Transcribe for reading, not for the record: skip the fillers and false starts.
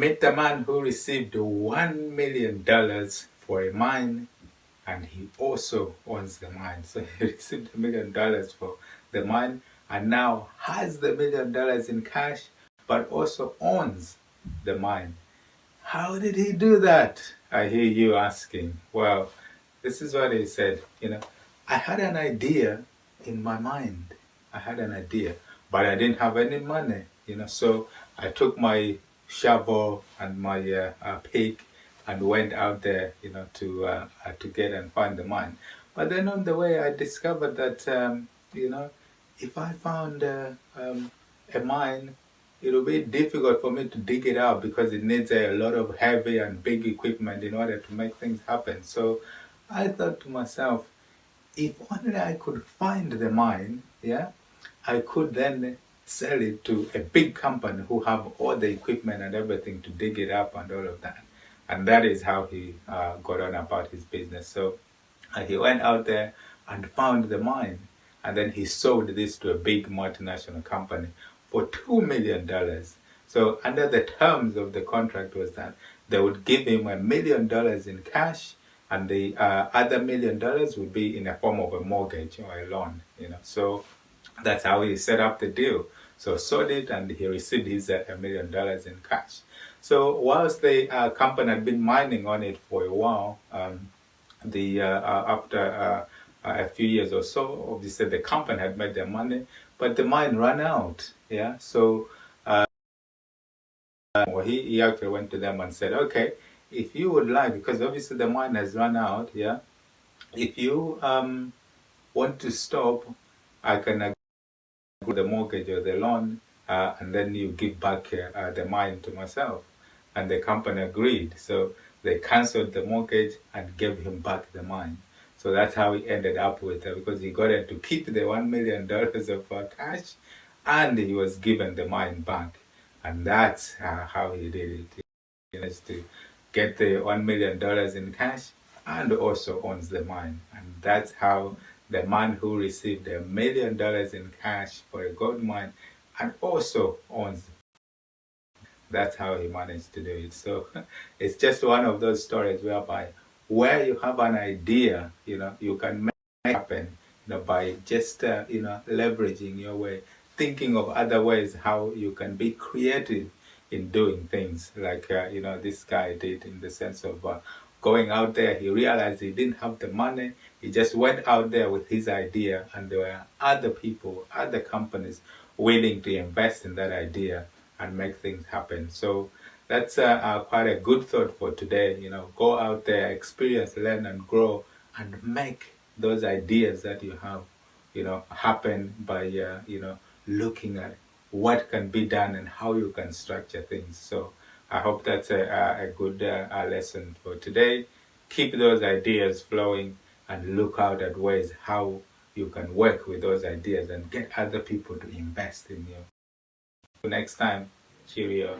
Meet the man who received $1 million for a mine, and he also owns the mine. So he received $1 million for the mine and now has the $1 million in cash, but also owns the mine. How did he do that? I hear you asking. Well, this is what he said. I had an idea in my mind. I had an idea, but I didn't have any money. So I took my shovel and my pick and went out there, to get and find the mine. But then on the way, I discovered that, if I found a mine, it will be difficult for me to dig it out because it needs a lot of heavy and big equipment in order to make things happen. So I thought to myself, if only I could find the mine, yeah, I could then sell it to a big company who have all the equipment and everything to dig it up and all of that. And that is how he got on about his business. So he went out there and found the mine, and then he sold this to a big multinational company for $2 million. So under the terms of the contract was that they would give him $1 million in cash, and the other $1 million would be in the form of a mortgage or a loan. So that's how he set up the deal. So sold it, and he received his $1 million in cash. So whilst the company had been mining on it for a while, after a few years or so, obviously the company had made their money, but the mine ran out. Yeah, so he actually went to them and said, okay, if you would like, because obviously the mine has run out, yeah, if you want to stop, I can agree with the mortgage or the loan, and then you give back the mine to myself. And the company agreed. So they cancelled the mortgage and gave him back the mine. So that's how he ended up with it, because he got it to keep the $1 million of cash, and he was given the mine back. And that's how he did it. He managed to get the $1 million in cash and also owns the mine. And that's how the man who received $1 million in cash for a gold mine and also owns, that's how he managed to do it. So it's just one of those stories whereby where you have an idea, you can make it happen, by just, leveraging your way, thinking of other ways how you can be creative in doing things like, this guy did, in the sense of going out there. He realized he didn't have the money. He just went out there with his idea, and there were other people, other companies willing to invest in that idea and make things happen. So that's quite a good thought for today. Go out there, experience, learn, and grow, and make those ideas that you have, happen by, looking at what can be done and how you can structure things. So I hope that's a good lesson for today. Keep those ideas flowing and look out at ways how you can work with those ideas and get other people to invest in you. Next time, cheerio.